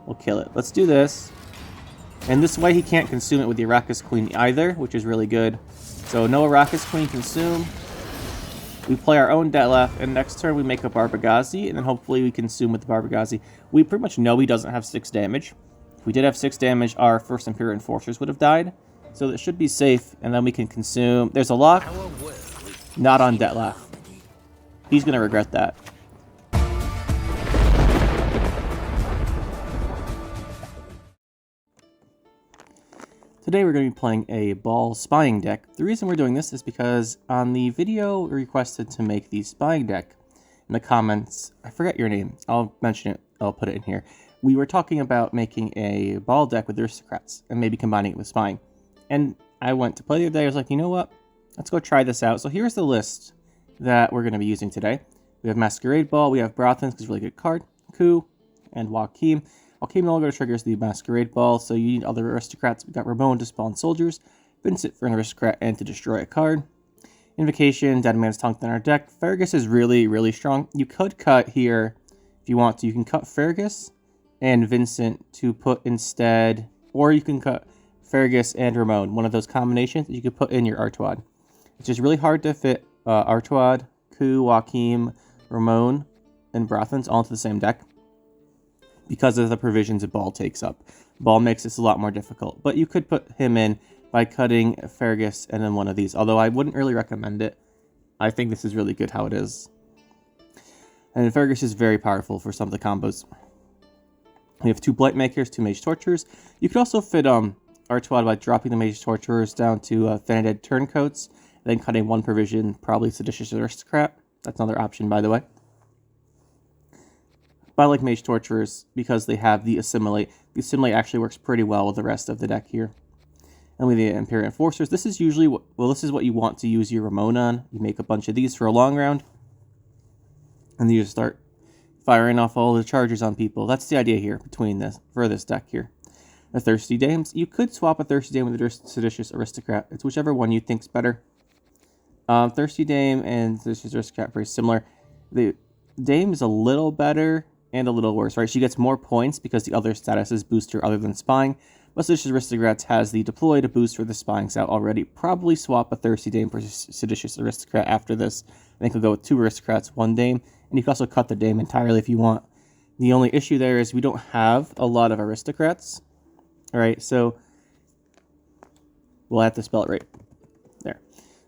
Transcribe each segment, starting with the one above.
We'll kill it. Let's do this. And this way he can't consume it with the Arrakis Queen either, which is really good. So no Arrakis Queen consume. We play our own Detlef, and next turn we make a Barbagazi, and then hopefully we consume with the Barbagazi. We pretty much know he doesn't have 6 damage. If we did have 6 damage, our first Imperial Enforcers would have died. So it should be safe, and then we can consume. There's a lock. Not on Detlef. He's going to regret that. Today we're going to be playing a Ball spying deck. The reason we're doing this is because on the video we requested to make the spying deck. In the comments, I forget your name, I'll mention it, I'll put it in here. We were talking about making a Ball deck with Aristocrats and maybe combining it with spying. And I went to play the other day, I was like, you know what, let's go try this out. So here's the list that we're going to be using today. We have Masquerade Ball, we have Brothans, because it's a really good card, Ku, and Joachim. Joachim no longer triggers the Masquerade Ball, so you need other Aristocrats. We've got Ramon to spawn soldiers, Vincent for an Aristocrat and to destroy a card. Invocation, Dead Man's Tongue in our deck. Fergus is really, really strong. You could cut here, if you want to. You can cut Fergus and Vincent to put instead, or you can cut Fergus and Ramon, one of those combinations that you could put in your Artois. It's just really hard to fit Artois, Ku, Joachim, Ramon, and Brothans all into the same deck, because of the provisions that Ball takes up. Ball makes this a lot more difficult, but you could put him in by cutting Fergus and then one of these, although I wouldn't really recommend it. I think this is really good how it is. And Fergus is very powerful for some of the combos. We have 2 Blight Makers, 2 Mage Torturers. You could also fit Artois by dropping the Mage Torturers down to Thanaded Turncoats, then cutting 1 provision, probably Seditious Aristocrat. That's another option, by the way. But I like Mage Torturers because they have the Assimilate. The Assimilate actually works pretty well with the rest of the deck here. And with the Imperial Enforcers, this is usually this is what you want to use your Ramon on. You make a bunch of these for a long round, and then you just start firing off all the charges on people. That's the idea here for this deck here. The Thirsty Dames, you could swap a Thirsty Dame with a Seditious Aristocrat. It's whichever one you think's better. Thirsty Dame and Seditious Aristocrat very similar. The Dame is a little better and a little worse, right? She gets more points because the other statuses boost her other than spying. But Seditious Aristocrats has the deploy to boost for the spying out already. Probably swap a Thirsty Dame for Seditious Aristocrat after this. I think we'll go with 2 Aristocrats, 1 Dame. And you can also cut the Dame entirely if you want. The only issue there is we don't have a lot of Aristocrats. Alright, so we'll have to spell it right there.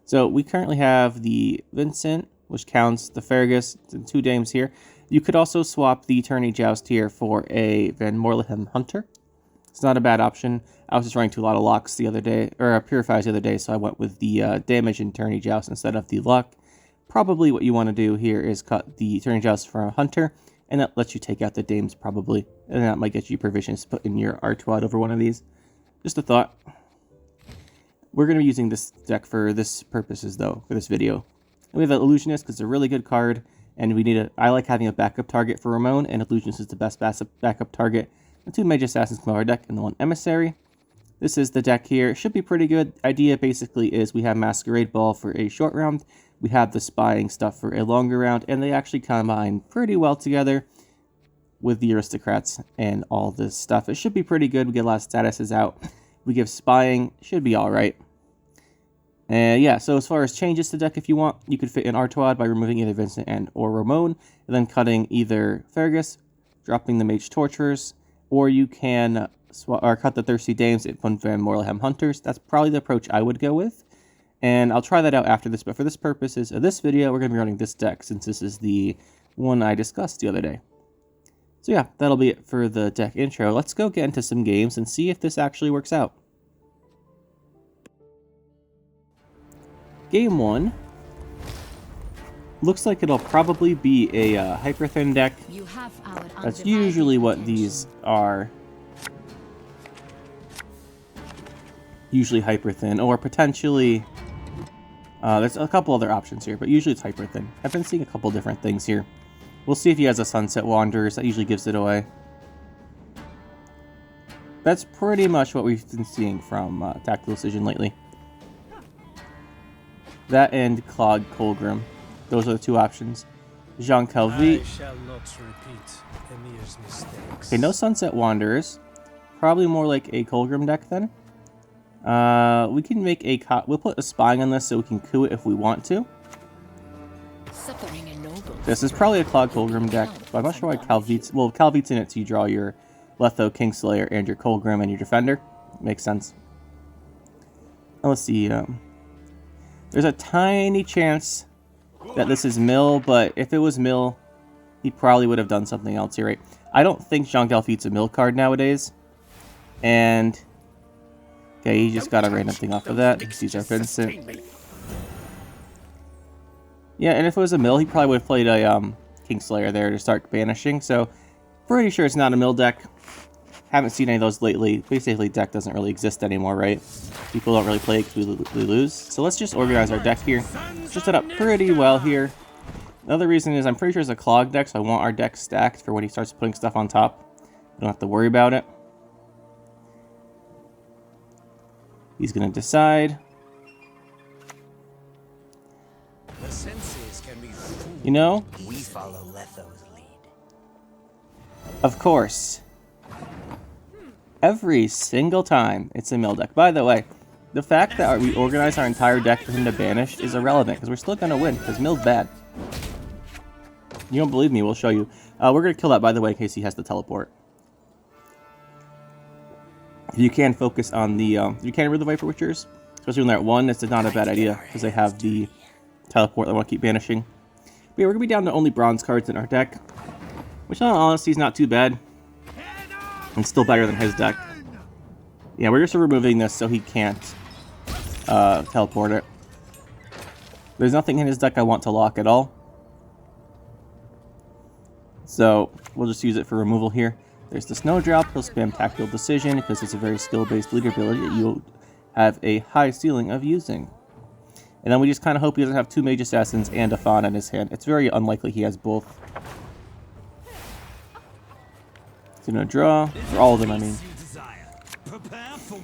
So we currently have the Vincent, which counts the Fergus, and 2 Dames here. You could also swap the Tourney Joust here for a Van Morlehem Hunter. It's not a bad option. I was just running to a lot of locks the other day, or Purifies the other day, so I went with the damage and Tourney Joust instead of the luck. Probably what you want to do here is cut the Tourney Joust for a Hunter, and that lets you take out the Dames probably. And that might get you provisions to put in your Artois over one of these. Just a thought. We're going to be using this deck for this purposes though, for this video. And we have an Illusionist because it's a really good card. And I like having a backup target for Ramon, and Illusionist is the best backup target. The 2 Mage Assassins come out of our deck, and the 1 Emissary. This is the deck here. It should be pretty good. Idea basically is we have Masquerade Ball for a short round, we have the spying stuff for a longer round, and they actually combine pretty well together with the Aristocrats and all this stuff. It should be pretty good. We get a lot of statuses out. We give spying, should be alright. And yeah, so as far as changes to the deck, if you want, you could fit in Artois by removing either Vincent and or Ramon, and then cutting either Fergus, dropping the Mage Torturers, or you can cut the Thirsty Dames and put Van Morlehem Hunters. That's probably the approach I would go with, and I'll try that out after this, but for this purposes of this video, we're going to be running this deck, since this is the one I discussed the other day. So yeah, that'll be it for the deck intro. Let's go get into some games and see if this actually works out. Game 1 looks like it'll probably be a hyper thin deck. That's usually what these are. Usually hyper thin, or potentially there's a couple other options here, but usually it's hyper thin. I've been seeing a couple different things here. We'll see if he has a Sunset Wanderers. That usually gives it away. That's pretty much what we've been seeing from Tactical Decision lately. That and Claude Colgrim. Those are the 2 options. Jean Calvi. I shall not repeat Emir's mistakes. Okay, no Sunset Wanderers. Probably more like a Colgrim deck then. We can make a... We'll put a spying on this so we can coup it if we want to. This is probably a Clog Colgrim deck, but I'm not sure why Calvit's... Well, Calvit's in it, so you draw your Letho, Kingslayer, and your Colgrim and your Defender. Makes sense. Now, let's see. There's a tiny chance that this is Mill, but if it was Mill, he probably would have done something else here, right? I don't think Jean Calvit's a Mill card nowadays. And... Okay, he just got a random thing off of that. He's our Vincent. Yeah, and if it was a Mill, he probably would have played a Kingslayer there to start banishing. So, pretty sure it's not a Mill deck. Haven't seen any of those lately. Basically, deck doesn't really exist anymore, right? People don't really play it because we lose. So let's just organize our deck here. Just set up pretty well here. Another reason is I'm pretty sure it's a Clog deck, so I want our deck stacked for when he starts putting stuff on top. I don't have to worry about it. He's going to decide. You know, we follow Letho's lead. Of course. Every single time it's a Mill deck. By the way, the fact that we organize our entire deck for him to banish is irrelevant, because we're still going to win, because Mill's bad. You don't believe me, we'll show you. We're going to kill that, by the way, in case he has to teleport. You can focus on the... you can remove the Viper Witchers, especially when they're at 1. It's not a bad idea, because they have the teleport they want to keep banishing. But yeah, we're going to be down to only bronze cards in our deck, which in all honesty is not too bad. And still better than his deck. Yeah, we're just removing this so he can't teleport it. There's nothing in his deck I want to lock at all. So we'll just use it for removal here. There's the Snowdrop. He'll spam Tactical Decision because it's a very skill-based leader ability that you'll have a high ceiling of using. And then we just kind of hope he doesn't have 2 Mage Assassins and a Fawn in his hand. It's very unlikely he has both. He's going to draw. For all of them, I mean.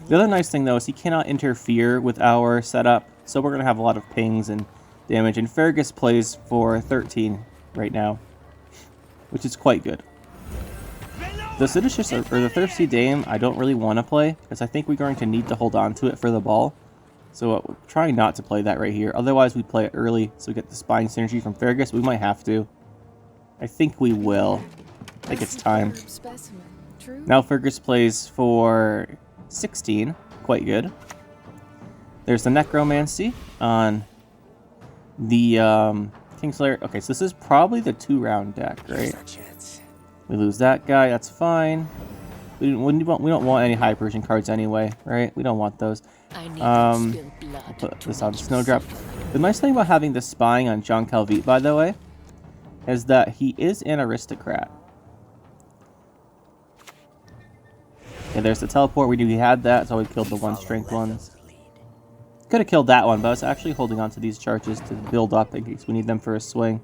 The other nice thing, though, is he cannot interfere with our setup. So we're going to have a lot of pings and damage. And Fergus plays for 13 right now, which is quite good. The Seditious, or the Thirsty Dame, I don't really want to play, because I think we're going to need to hold on to it for the ball. So we're trying not to play that right here. Otherwise, we play it early, so we get the Spying Synergy from Fergus. We might have to. I think we will. I think it's time. Now Fergus plays for 16. Quite good. There's the Necromancy on the Kingslayer. Okay, so this is probably the 2-round deck, right? We lose that guy, that's fine. We don't want any high Persian cards anyway, right? We don't want those. I'll put this on Snowdrop. The nice thing about having the spying on Jean Calvit, by the way, is that he is an aristocrat. Okay, there's the teleport. We knew he had that, so we killed the 1-strength ones. Could have killed that one, but I was actually holding on to these charges to build up in case we need them for a swing.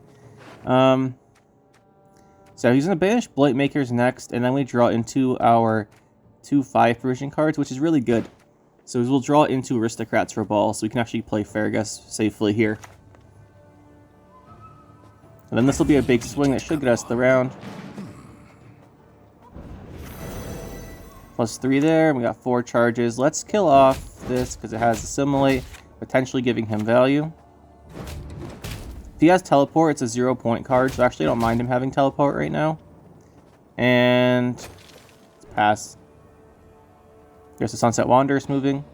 So he's going to banish Blightmakers next, and then we draw into our 2/5 Persian cards, which is really good. So we'll draw into Aristocrats for Ball, so we can actually play Fergus safely here. And then this will be a big swing that should get us the round. +3 there, and we got 4 charges. Let's kill off this, because it has Assimilate, potentially giving him value. If he has Teleport, it's a 0-point card, so actually I don't mind him having Teleport right now. And let's pass. There's the Sunset Wanderers moving.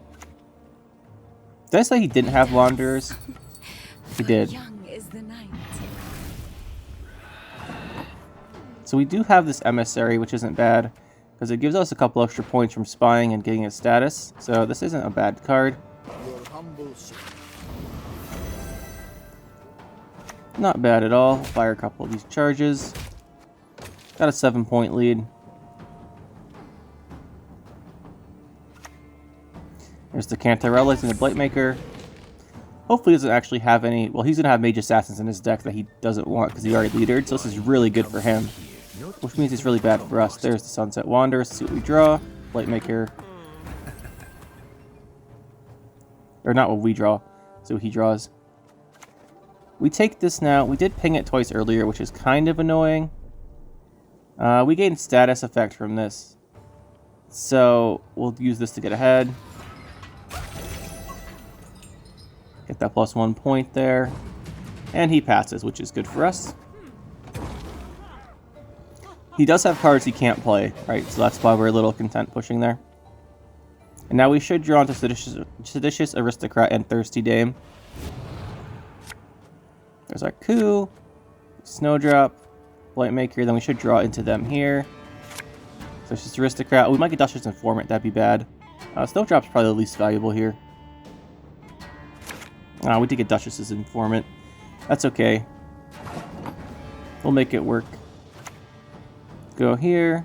Did I say he didn't have Wanderers? He did. So we do have this Emissary, which isn't bad, because it gives us a couple extra points from spying and getting his status. So this isn't a bad card. Not bad at all. Fire a couple of these charges. Got a 7-point lead. There's the Cantarellas and the Blightmaker. Hopefully he doesn't actually have any... Well, he's going to have Mage Assassins in his deck that he doesn't want because he already leadered, so this is really good for him. Which means it's really bad for us. There's the Sunset Wanderers. Let's see what we draw. Blightmaker. Or not what we draw. See what he draws. We take this now. We did ping it twice earlier, which is kind of annoying. We gained status effect from this. So we'll use this to get ahead. Get that +1 point there. And he passes, which is good for us. He does have cards he can't play, right? So that's why we're a little content pushing there. And now we should draw into Seditious Aristocrat and Thirsty Dame. There's our coup, Snowdrop, Blightmaker, then we should draw into them here. Seditious Aristocrat. We might get Duchess Informant, that'd be bad. Snowdrop's probably the least valuable here. We did get Duchess's Informant. That's okay. We'll make it work. Go here.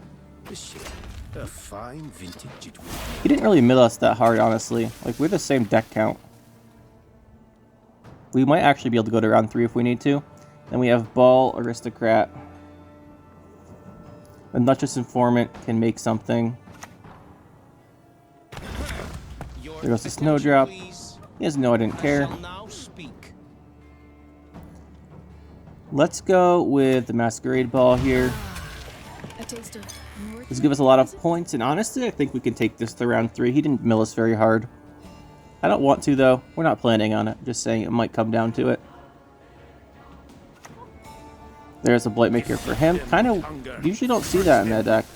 A fine vintage it will be. He didn't really mill us that hard, honestly. Like, we're the same deck count. We might actually be able to go to round 3 if we need to. Then we have Ball, Aristocrat. The Duchess Informant can make something. There goes the Snowdrop. He doesn't know I didn't care. Let's go with the Masquerade Ball here. This will give us a lot of points, and honestly, I think we can take this to round 3. He didn't mill us very hard. I don't want to, though. We're not planning on it. Just saying it might come down to it. There's a Blightmaker for him. Kind of, usually don't see that in that deck.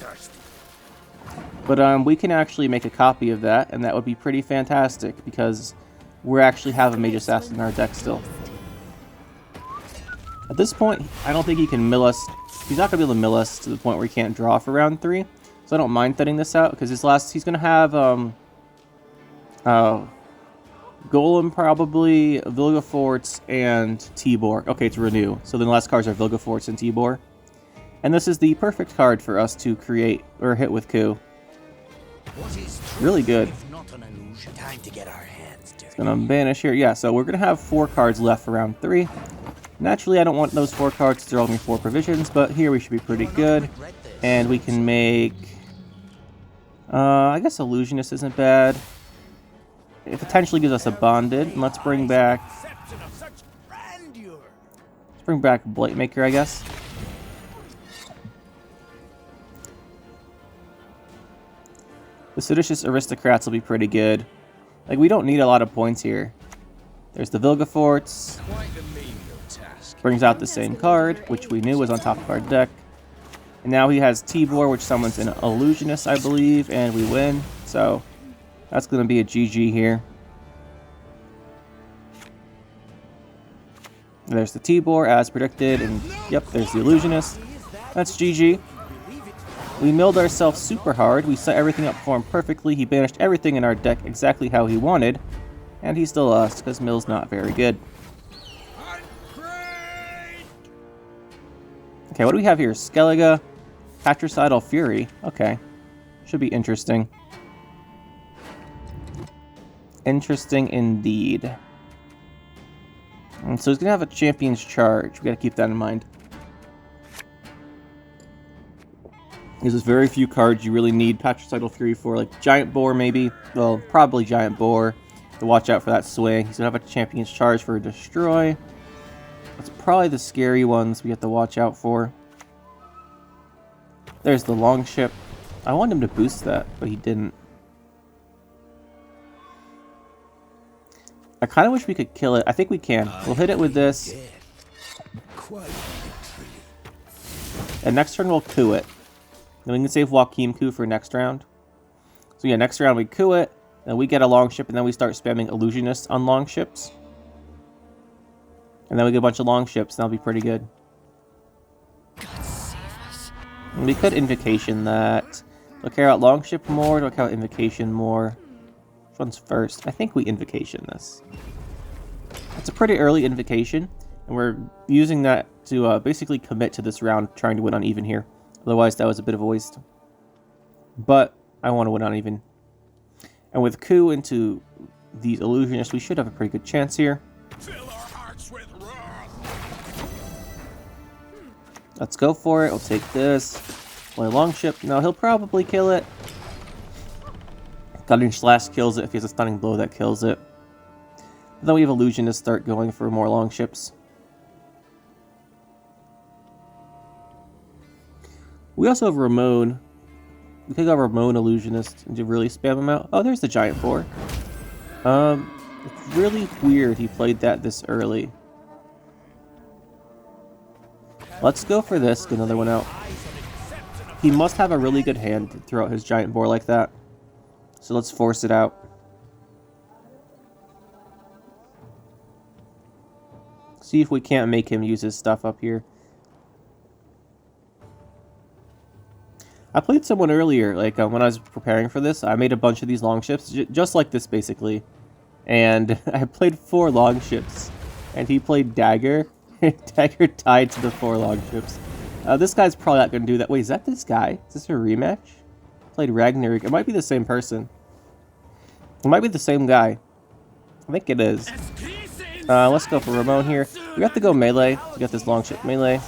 But we can actually make a copy of that, and that would be pretty fantastic, because we actually have a Mage Assassin in our deck still. At this point, I don't think he can mill us. He's not going to be able to mill us to the point where he can't draw for round 3. So I don't mind thinning this out, because he's going to have Golem probably, Vilgefortz, and Tibor. Okay, it's Renew. So then the last cards are Vilgefortz and Tibor. And this is the perfect card for us to create or hit with coup. Really good. Time to get our hands dirty. It's going to banish here. Yeah, so we're going to have 4 cards left for round 3. Naturally, I don't want those 4 cards to throw me 4 provisions, but here we should be pretty good. And we can make... I guess Illusionist isn't bad. It potentially gives us a Bonded. And let's bring back... Blightmaker, I guess. The Seditious Aristocrats will be pretty good. Like, we don't need a lot of points here. There's the Vilgefortz. Brings out the same card, which we knew was on top of our deck. And now he has Tibor, which summons an Illusionist, I believe, and we win. So, that's going to be a GG here. There's the Tibor, as predicted, and yep, there's the Illusionist. That's GG. We milled ourselves super hard. We set everything up for him perfectly. He banished everything in our deck exactly how he wanted. And he still lost, because Mill's not very good. Okay, what do we have here? Skellige, Patricidal Fury. Okay. Should be interesting. Interesting indeed. And so he's going to have a Champion's Charge. We got to keep that in mind. There's very few cards you really need Patricidal Fury for, like Giant Boar maybe. Well, probably Giant Boar. To watch out for that swing. He's going to have a Champion's Charge for a Destroy. That's probably the scary ones we have to watch out for. There's the Longship. I wanted him to boost that, but he didn't. I kind of wish we could kill it. I think we can. We'll hit it with this. And next turn we'll coup it. Then we can save Joachim coup for next round. So yeah, next round we coup it. Then we get a Longship, and then we start spamming Illusionists on Longships. And then we get a bunch of Longships, and that'll be pretty good. God save us. And we could Invocation that. Do I care about Longship more? Do I care about Invocation more? Which one's first? I think we Invocation this. It's a pretty early Invocation, and we're using that to basically commit to this round, trying to win on even here. Otherwise, that was a bit of a waste. But I want to win on even. And with coup into these Illusionists, we should have a pretty good chance here. Let's go for it. We'll take this. Play Longship. No, he'll probably kill it. Guiding Slash kills it if he has a Stunning Blow that kills it. And then we have Illusionist start going for more Longships. We also have Ramon. We could go Ramon Illusionist and to really spam him out. Oh, there's the Giant Boar. It's really weird he played that this early. Let's go for this, get another one out. He must have a really good hand to throw out his Giant Boar like that. So let's force it out. See if we can't make him use his stuff up here. I played someone earlier, like when I was preparing for this, I made a bunch of these long ships, just like this basically. And I played 4 long ships, and he played Dagger. Dagger tied to the 4 long ships. This guy's probably not going to do that. Wait, is that this guy? Is this a rematch? Played Ragnarok. It might be the same person. It might be the same guy. I think it is. Let's go for Ramon here. We have to go melee to get this long ship melee.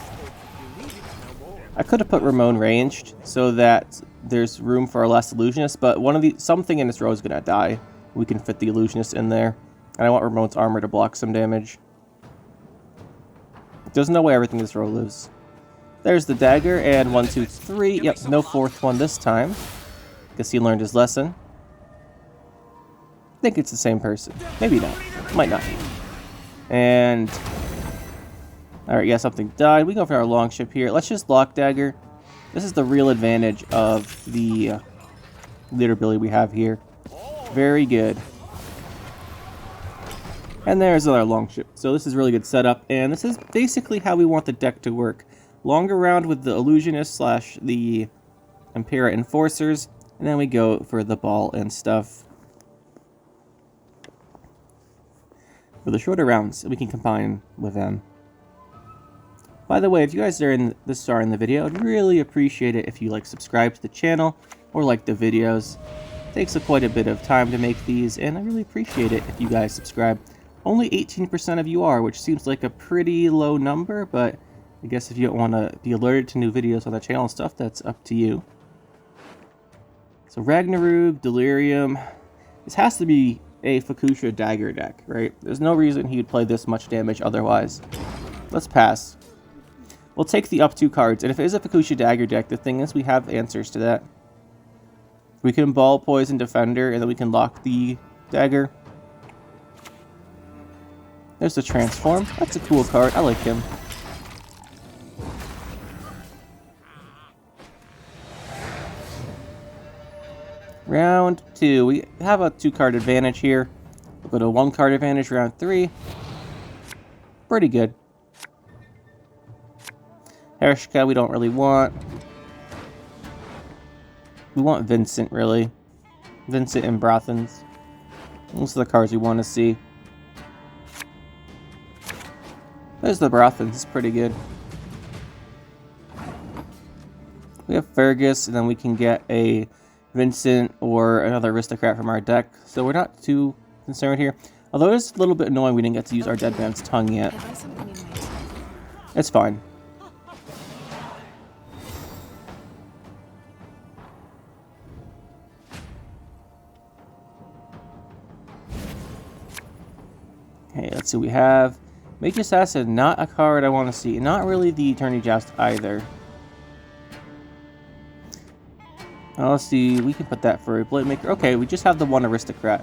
I could have put Ramon ranged so that there's room for a less illusionist, but something in this row is gonna die. We can fit the illusionist in there, and I want Ramon's armor to block some damage. There's no way everything in this row lives. There's the dagger, and 1, 2, 3. Yep, no 4th one this time. Guess he learned his lesson. I think it's the same person. Maybe not. Might not be. And alright, yeah, something died. We go for our long ship here. Let's just lock dagger. This is the real advantage of the leader ability we have here. Very good. And there's our long ship. So this is really good setup, and this is basically how we want the deck to work. Longer round with the illusionist / the Impera enforcers, and then we go for the ball and stuff. For the shorter rounds, we can combine with them. By the way, if you guys are this far in the video, I'd really appreciate it if you subscribe to the channel or like the videos. It takes quite a bit of time to make these, and I really appreciate it if you guys subscribe. Only 18% of you are, which seems like a pretty low number, but I guess if you don't want to be alerted to new videos on the channel and stuff, that's up to you. So Ragnarok, Delirium. This has to be a Fukusha dagger deck, right? There's no reason he would play this much damage otherwise. Let's pass. We'll take the up 2 cards, and if it is a Fukusha dagger deck, the thing is we have answers to that. We can ball poison defender, and then we can lock the dagger. There's the transform. That's a cool card. I like him. Round 2. We have a 2-card advantage here. We'll go to 1-card advantage round 3. Pretty good. Hershka we don't really want. We want Vincent, really. Vincent and Brothens. Those are the cards we want to see. There's the Brothens. It's pretty good. We have Fergus, and then we can get a Vincent or another aristocrat from our deck. So we're not too concerned here. Although it's a little bit annoying we didn't get to use our Dead Man's Tongue yet. It's fine. Okay, let's see what we have. Mage Assassin, not a card I want to see. Not really the Eternity Joust either. Let's see, we can put that for a Blade Maker. Okay, we just have the 1 Aristocrat.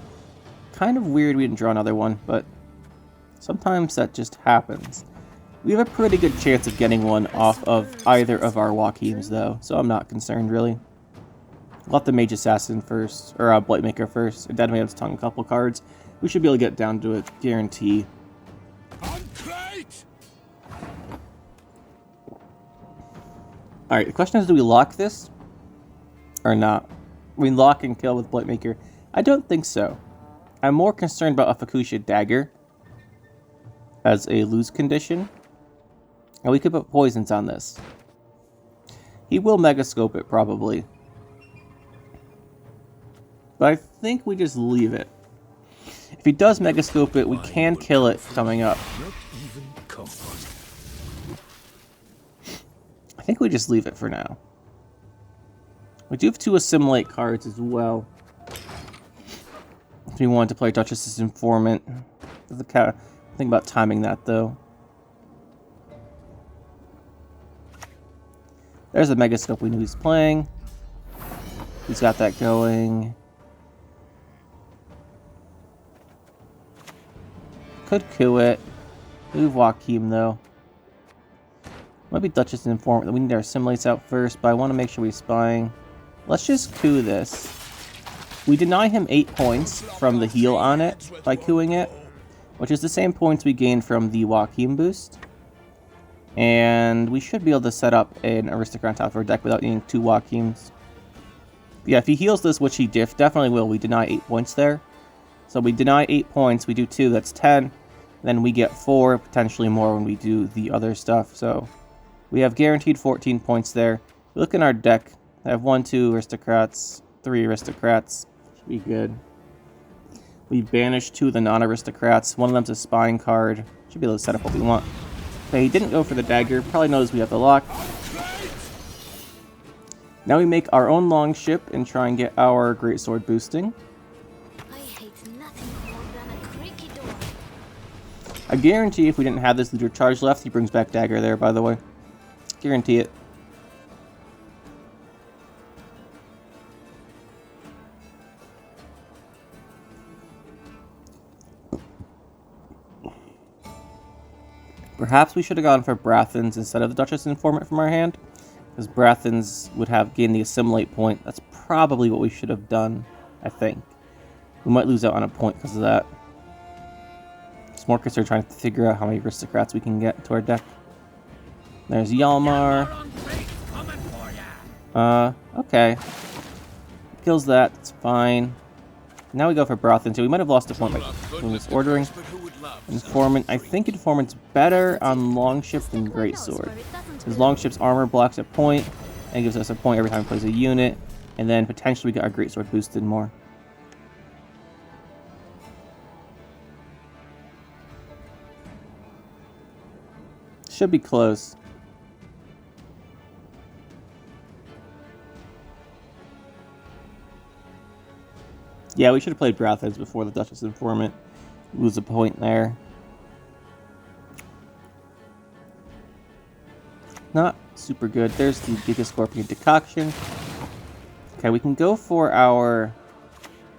Kind of weird we didn't draw another one, but sometimes that just happens. We have a pretty good chance of getting one off of either of our Joachims, though, so I'm not concerned, really. We'll have the Mage Assassin first, or Blade Maker first, and Dead Man's Tongue a couple cards. We should be able to get down to it, guarantee. Alright, the question is, do we lock this? Or not? We lock and kill with Blade Maker? I don't think so. I'm more concerned about a Fukusha Dagger as a lose condition. And we could put poisons on this. He will Megascope it, probably. But I think we just leave it. If he does Megascope it, we can kill it coming up. I think we just leave it for now. We do have 2 Assimilate cards as well. If we wanted to play Duchess's Informant. Think about timing that, though. There's the Megascope we knew he's playing. He's got that going. Could coup it. Move Joachim though. Might be Duchess and Informant. We need our Assimilates out first, but I want to make sure we're spying. Let's just coup this. We deny him 8 points from the heal on it by couing it, which is the same points we gained from the Joachim boost. And we should be able to set up an Aristocrat on top of our deck without needing 2 Joachims. Yeah, if he heals this, which he definitely will, we deny 8 points there. So we deny 8 points, we do 2, that's 10. Then we get 4, potentially more when we do the other stuff. So we have guaranteed 14 points there. We look in our deck, I have 1, 2 Aristocrats, 3 Aristocrats. Should be good. We banished 2 of the non-Aristocrats. One of them's a spying card. Should be able to set up what we want. Okay, he didn't go for the dagger. Probably knows we have the lock. Now we make our own longship and try and get our greatsword boosting. I hate nothing more than a creaky door. I guarantee if we didn't have this leader charge left, he brings back dagger there, by the way. Guarantee it. Perhaps we should have gone for Brathens instead of the Duchess Informant from our hand, because Brathens would have gained the Assimilate point. That's probably what we should have done, I think. We might lose out on a point because of that. It's more concerned trying to figure out how many Aristocrats we can get to our deck. There's Yalmar. Okay. Kills that, it's fine. Now we go for Brathens. We might have lost a point by doing this ordering. Informant. I think Informant's better on Longship than Greatsword. His Longship's armor blocks a point and gives us a point every time he plays a unit. And then potentially we get our Greatsword boosted more. Should be close. Yeah, we should have played Brathens before the Duchess Informant. Lose a point there. Not super good. There's the Giga Scorpion Decoction. Okay, we can go for our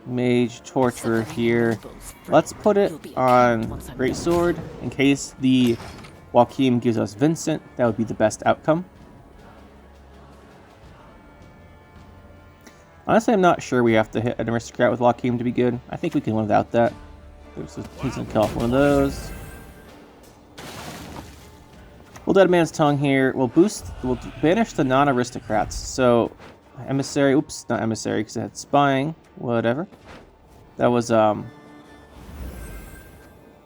Mage Torturer here. Let's put it on Greatsword in case the Joachim gives us Vincent. That would be the best outcome. Honestly, I'm not sure we have to hit an Aristocrat with Joachim to be good. I think we can win without that. He's gonna kill off one of those. We'll Dead Man's Tongue here. We'll banish the non-Aristocrats. So, Emissary, oops, not Emissary because it had Spying, whatever. That was, not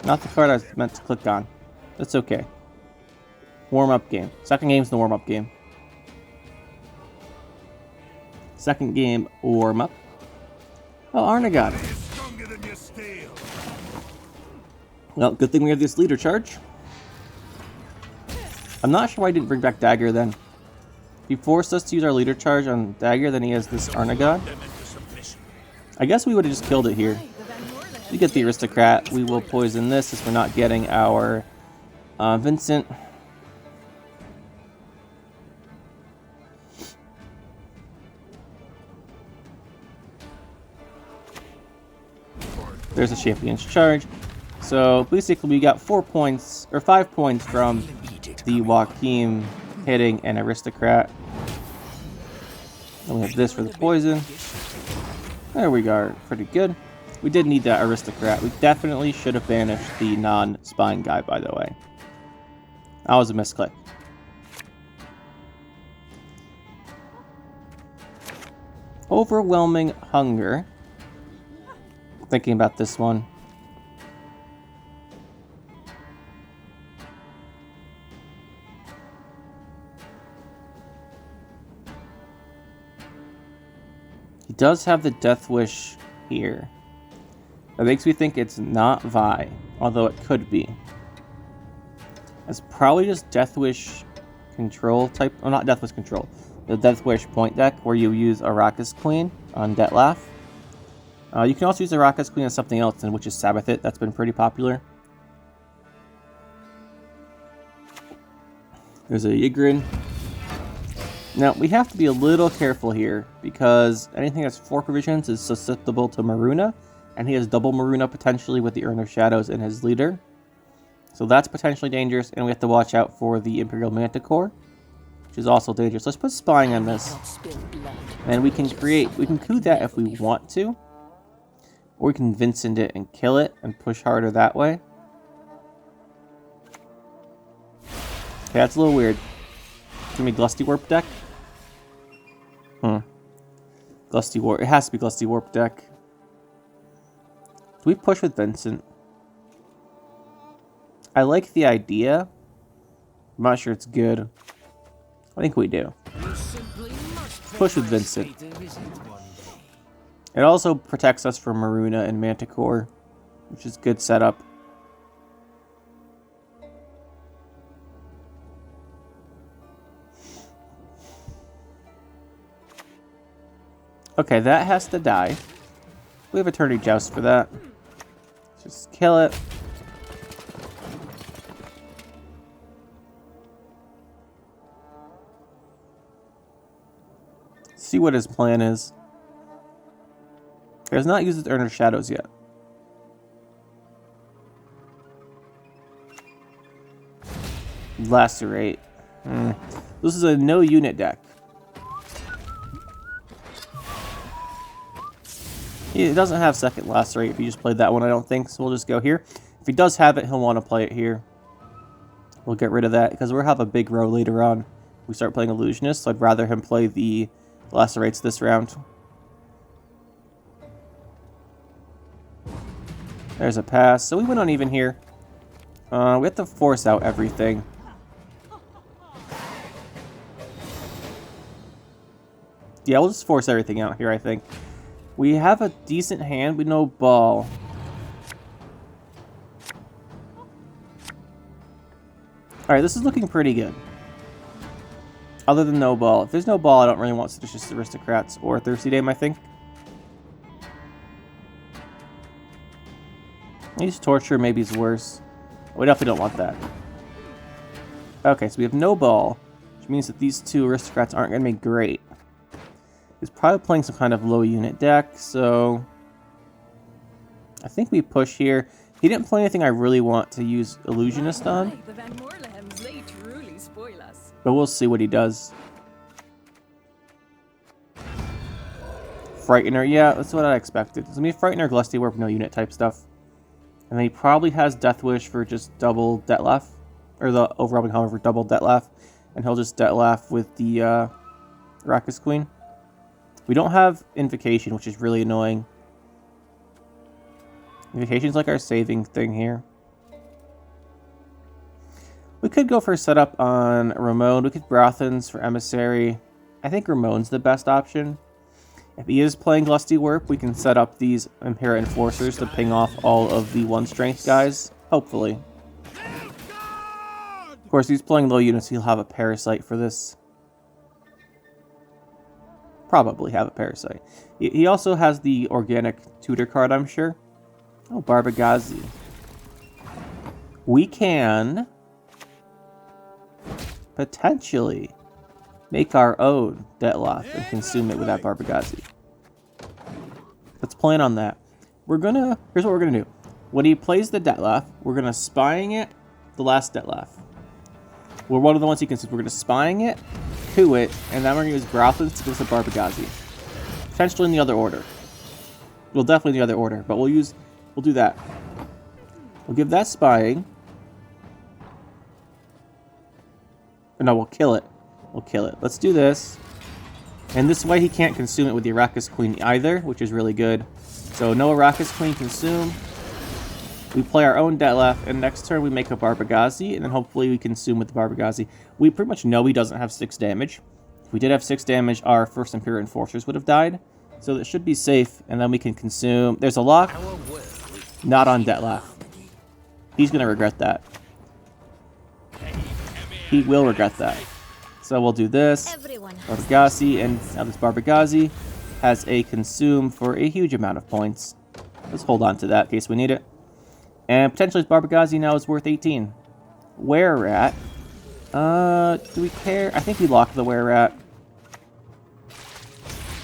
the card I was meant to click on. That's okay. Warm-up game. Second game's the warm-up game. Second game, warm-up. Oh, Arnagot. Well, good thing we have this leader charge. I'm not sure why I didn't bring back Dagger then. He forced us to use our leader charge on Dagger, then he has this Arnagot. I guess we would have just killed it here. We get the Aristocrat. We will poison this since we're not getting our Vincent. There's a Champion's Charge. So basically we got 4 points, or 5 points from the Joachim hitting an Aristocrat. And we have this for the poison. There we go, pretty good. We did need that Aristocrat. We definitely should have banished the non-spying guy, by the way. That was a misclick. Overwhelming Hunger. Thinking about this one. He does have the Death Wish here. That makes me think it's not Vi, although it could be. It's probably just Death Wish control type. Oh, not Death Wish control. The Death Wish point deck where you use Arrakis Queen on Detlaf. You can also use Arrakis Queen on something else, which is Sabbath It. That's been pretty popular. There's a Ygritte. Now, we have to be a little careful here, because anything that's 4 provisions is susceptible to Maruna, and he has double Maruna potentially with the Urn of Shadows in his leader. So that's potentially dangerous, and we have to watch out for the Imperial Manticore, which is also dangerous. Let's put Spying on this, and we can coup that if we want to, or we can Vincent it and kill it, and push harder that way. Okay, that's a little weird. Give me Glusty Warp deck. Glusty Warp. It has to be Glusty Warp deck. Do we push with Vincent? I like the idea. I'm not sure it's good. I think we do. Push with Vincent. It also protects us from Maruna and Manticore, which is good setup. Okay, that has to die. We have Eternity Joust for that. Just kill it. See what his plan is. He has not used his Urn of Shadows yet. Lacerate. This is a no unit deck. He doesn't have second Lacerate if he just played that one, I don't think, so we'll just go here. If he does have it, he'll want to play it here. We'll get rid of that, because we'll have a big row later on. We start playing Illusionist, so I'd rather him play the Lacerates this round. There's a pass, so we went uneven here. We have to force out everything. Yeah, we'll just force everything out here, I think. We have a decent hand, we know Ball. Alright, this is looking pretty good. Other than no Ball. If there's no Ball, I don't really want Seditious Aristocrats or Thirsty Dame, I think. Use Torture, maybe is worse. We definitely don't want that. Okay, so we have no Ball, which means that these two Aristocrats aren't going to be great. He's probably playing some kind of low unit deck, so I think we push here. He didn't play anything I really want to use Illusionist on, but we'll see what he does. Frightener, yeah, that's what I expected. It's gonna be Frightener, Glusty Warp, no unit type stuff. And then he probably has Death Wish for just double Detlef, or the Overwhelming Hammer for double Detlef, and he'll just Detlef with the Rakkus Queen. We don't have Invocation, which is really annoying. Invocation's like our saving thing here. We could go for a setup on Ramon. We could Brothans for Emissary. I think Ramon's the best option. If he is playing Glusty Warp, we can set up these Imperial Enforcers to ping off all of the 1-strength guys. Hopefully. Of course, he's playing low units, he'll have a Parasite for this. Probably have a Parasite. He also has the organic tutor card, I'm sure. Oh, Barbagazi. We can potentially make our own Detlef and consume it with that Barbagazi. Let's plan on that. Here's what we're gonna do. When he plays the Detlef, we're gonna Spying it, the last Detlef. We're one of the ones he consumes. We're gonna Spying it, coup it, and then we're gonna use Brothans to give us a Barbagazi. Potentially in the other order. Well, definitely in the other order, but we'll do that. We'll give that Spying. Or no, we'll kill it. We'll kill it. Let's do this. And this way he can't consume it with the Rakkus Queen either, which is really good. So no Rakkus Queen consume. We play our own Detlef, and next turn we make a Barbagazi, and then hopefully we consume with the Barbagazi. We pretty much know he doesn't have 6 damage. If we did have 6 damage, our first Imperial Enforcers would have died. So that should be safe, and then we can consume. There's a lock. Not on Detlef. He's going to regret that. He will regret that. So we'll do this. Barbagazi, and now this Barbagazi has a consume for a huge amount of points. Let's hold on to that in case we need it. And potentially this Barbagazi now is worth 18. Were Rat. Do we care? I think we lock the Were Rat.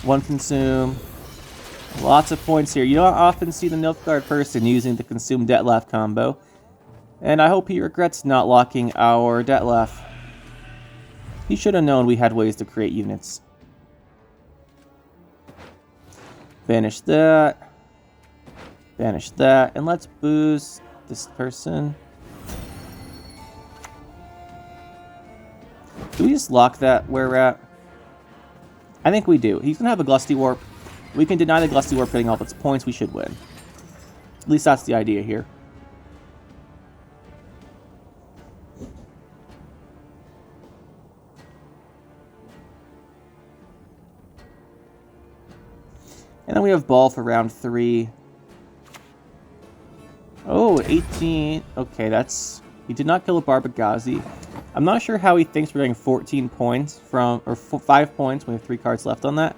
One consume. Lots of points here. You don't often see the Nilfgaard person using the consume Detlef combo. And I hope he regrets not locking our Detlef. He should have known we had ways to create units. Banish that. Banish that. And let's boost this person. Do we just lock that where we're at? I think we do. He's going to have a Glusty Warp. We can deny the Glusty Warp getting all of its points. We should win. At least that's the idea here. And then we have Ball for round 3. Oh, 18. Okay, that's... He did not kill a Barbagazi. I'm not sure how he thinks we're getting 14 points from... Or 5 points. We have 3 cards left on that.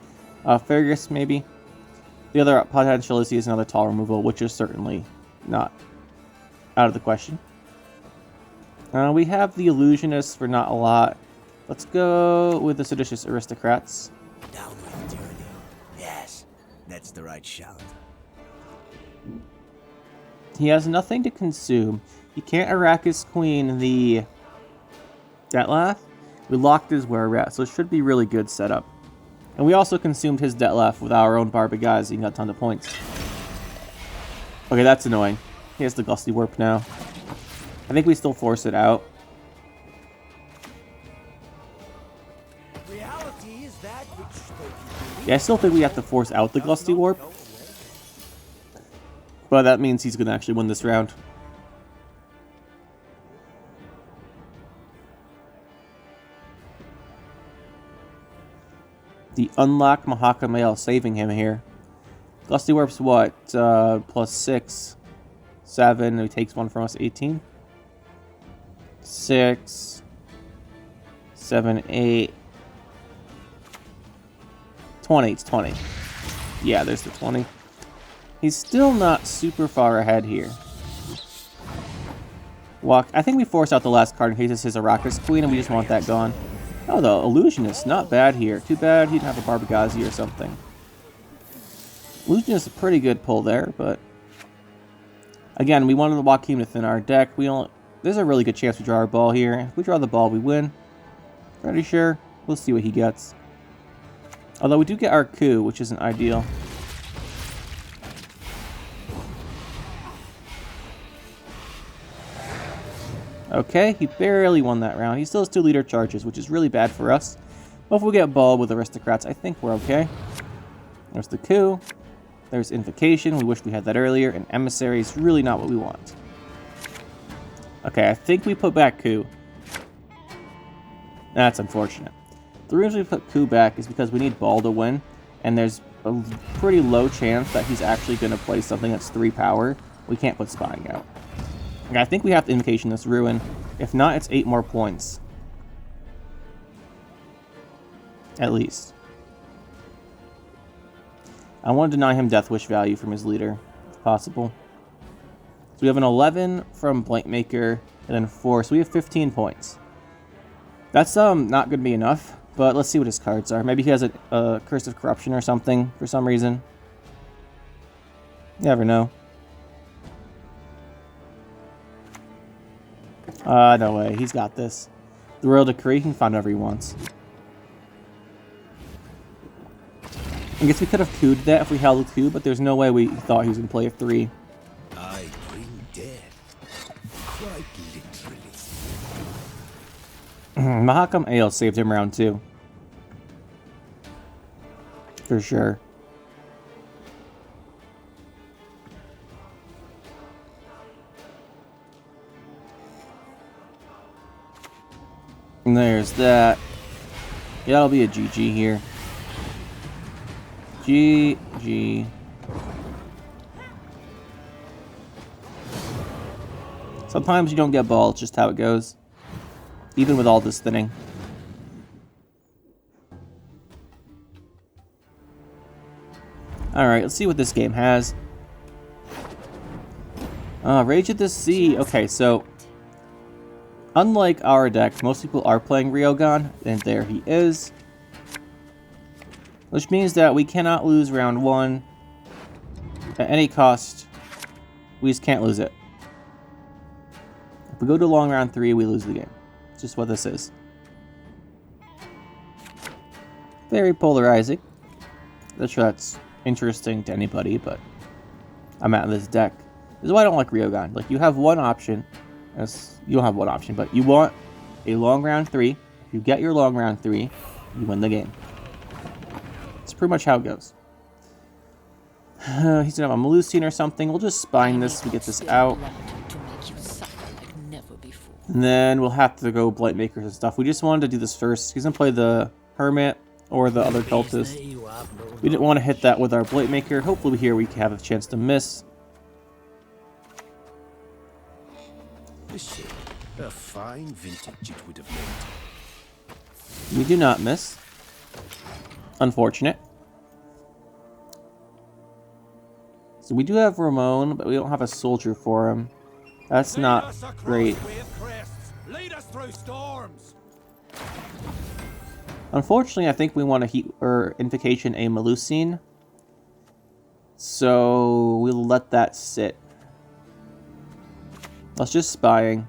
Fergus, maybe. The other potential is he has another tall removal, which is certainly not out of the question. We have the Illusionists for not a lot. Let's go with the Seditious Aristocrats. Down with tyranny. Yes, that's the right shout. He has nothing to consume. He can't Arrakis Queen the Detlef. We locked his where we're at, so it should be really good setup. And we also consumed his Detlef with our own Barbagazi and got a ton of points. Okay, that's annoying. He has the Glusty Warp now. I think we still force it out. Reality is that which Yeah, I still think we have to force out the Glusty Warp. But that means he's going to actually win this round. The unlock Mahakamail saving him here. Glusty Warp's what? Plus 6. 7. He takes one from us. 18. 6. 7, 8. 20. It's 20. Yeah, there's the 20. He's still not super far ahead here. Walk. I think we force out the last card in case it's his Arrakis Queen and we just want that gone. Oh, the Illusionist, not bad here. Too bad he didn't have a Barbagazi or something. Illusionist is a pretty good pull there, but... Again, we wanted the Wakeemith in our deck. There's a really good chance we draw our Ball here. If we draw the Ball, we win. Pretty sure. We'll see what he gets. Although we do get our coup, which isn't ideal. Okay, he barely won that round. He still has 2 leader charges, which is really bad for us. But if we get Ball with Aristocrats, I think we're okay. There's the coup. There's Invocation. We wish we had that earlier. And Emissary is really not what we want. Okay, I think we put back coup. That's unfortunate. The reason we put coup back is because we need Ball to win. And there's a pretty low chance that he's actually going to play something that's 3 power. We can't put Spying out. I think we have to Invocation this Ruin. If not, it's 8 more points. At least. I want to deny him Death Wish value from his leader, if possible. So we have an 11 from Blankmaker, and then 4, so we have 15 points. That's not going to be enough, but let's see what his cards are. Maybe he has a Curse of Corruption or something, for some reason. You never know. No way. He's got this. The Royal Decree, he can find whatever he wants. I guess we could have couped that if we held a coup, but there's no way we thought he was going to play a 3. I bring death. Quite literally. Mahakam Ale saved him round 2. For sure. And there's that. Yeah, that'll be a GG here. GG. Sometimes you don't get Ball, it's just how it goes. Even with all this thinning. Alright, let's see what this game has. Rage of the Sea. Okay, so... Unlike our decks, most people are playing Rioghan, and there he is. Which means that we cannot lose round 1 at any cost. We just can't lose it. If we go to long round 3, we lose the game. It's just what this is. Very polarizing. Not sure that's interesting to anybody, but I'm out of this deck. This is why I don't like Rioghan. Like, you have one option. You don't have one option, but you want a long round 3. If you get your long round 3, you win the game. That's pretty much how it goes. He's gonna have a Melusine or something. We'll just spine this. We get this out. And then we'll have to go Blight Makers and stuff. We just wanted to do this first. He's gonna play the Hermit or the other cultist. We didn't want to hit that with our Blight Maker. Hopefully here we can have a chance to miss. A fine vintage it would have made. We do not miss. Unfortunate. So we do have Ramon, but we don't have a soldier for him. That's not great. Lead us through storms. Unfortunately, I think we want to heat or invocation a Melusine. So we'll let that sit. Let's just spying.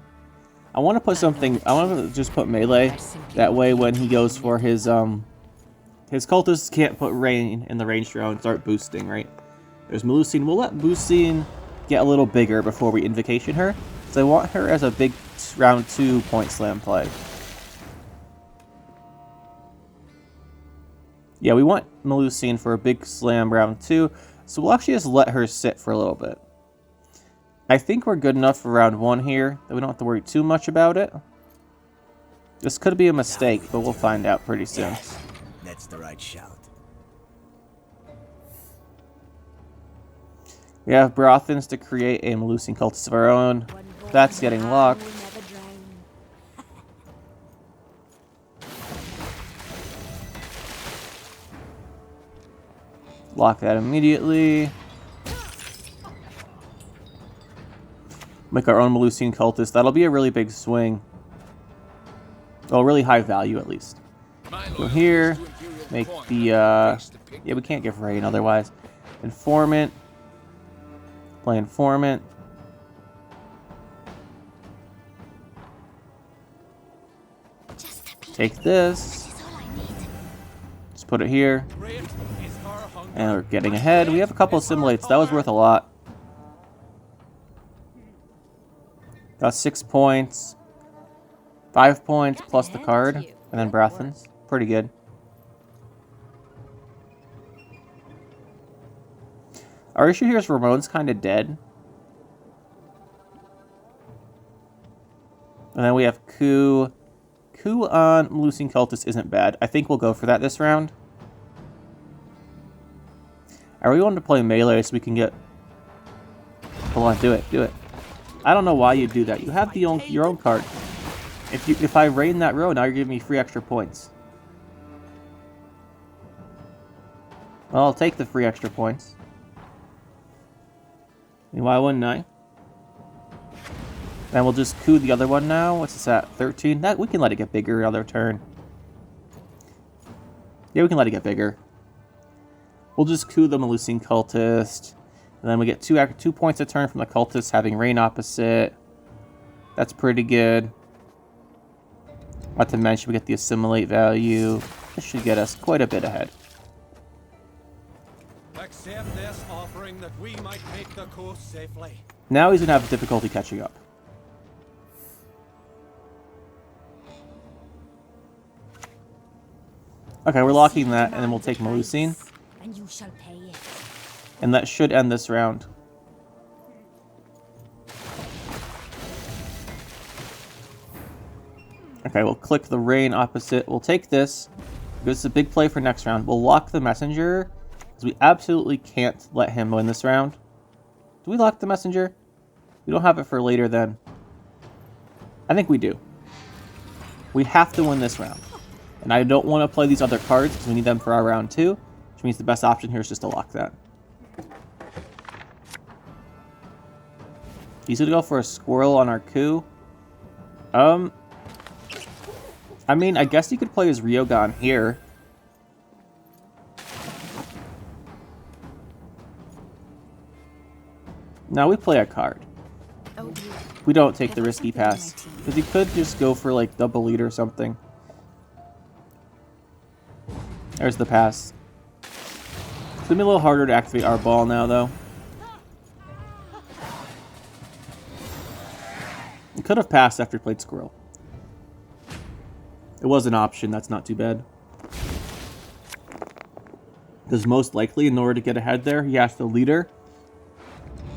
I want to put something. I want to just put melee. That way, when he goes for his cultists can't put rain in the range drone and start boosting. Right? There's Melusine. We'll let Melusine get a little bigger before we invocation her. So I want her as a big round 2 point slam play. Yeah, we want Melusine for a big slam round 2. So we'll actually just let her sit for a little bit. I think we're good enough for round 1 here that we don't have to worry too much about it. This could be a mistake, but we'll find out pretty soon. Yes, that's the right shout. We have Brothans to create a Melusine cultist of our own. That's getting locked. Lock that immediately. Make our own Melusine cultist. That'll be a really big swing. Well, really high value at least. Go here. Make the yeah, we can't give rain otherwise. Informant. Play Informant. Take this. Just put it here. And we're getting ahead. We have a couple of Assimilates. That was worth a lot. Got 6 points. 5 points plus the card. And then Brothans. Pretty good. Our issue here is Ramon's kind of dead. And then we have Coup. Coup on Melusine Cultist isn't bad. I think we'll go for that this round. I really wanted to play melee so we can get... Hold on, do it, do it. I don't know why you do that. You have your own card. If I rain that row, now you're giving me free extra points. Well, I'll take the free extra points. Why wouldn't I? And we'll just coup the other one now. What's this at? 13? That we can let it get bigger another turn. Yeah, we can let it get bigger. We'll just coup the Melusine Cultist. And then we get 2 points a turn from the Cultist having rain opposite. That's pretty good. Not to mention we get the Assimilate value. This should get us quite a bit ahead. Accept this offering that we might make the coast safely. Now he's going to have difficulty catching up. Okay, we're locking that, and then we'll take Melusine. And you shall pay it. And that should end this round. Okay, we'll click the rain opposite. We'll take this. This is a big play for next round. We'll lock the messenger, because we absolutely can't let him win this round. Do we lock the messenger? We don't have it for later then. I think we do. We have to win this round. And I don't want to play these other cards because we need them for our round 2. Which means the best option here is just to lock that. He's going to go for a squirrel on our coup. I mean, I guess he could play his Rioghan here. Now we play a card. Oh dear. We don't take the risky pass. Because he could just go for like double lead or something. There's the pass. It's gonna be a little harder to activate our ball now though. He could have passed after he played Squirrel. It was an option, that's not too bad. Because most likely, in order to get ahead there, he has to leader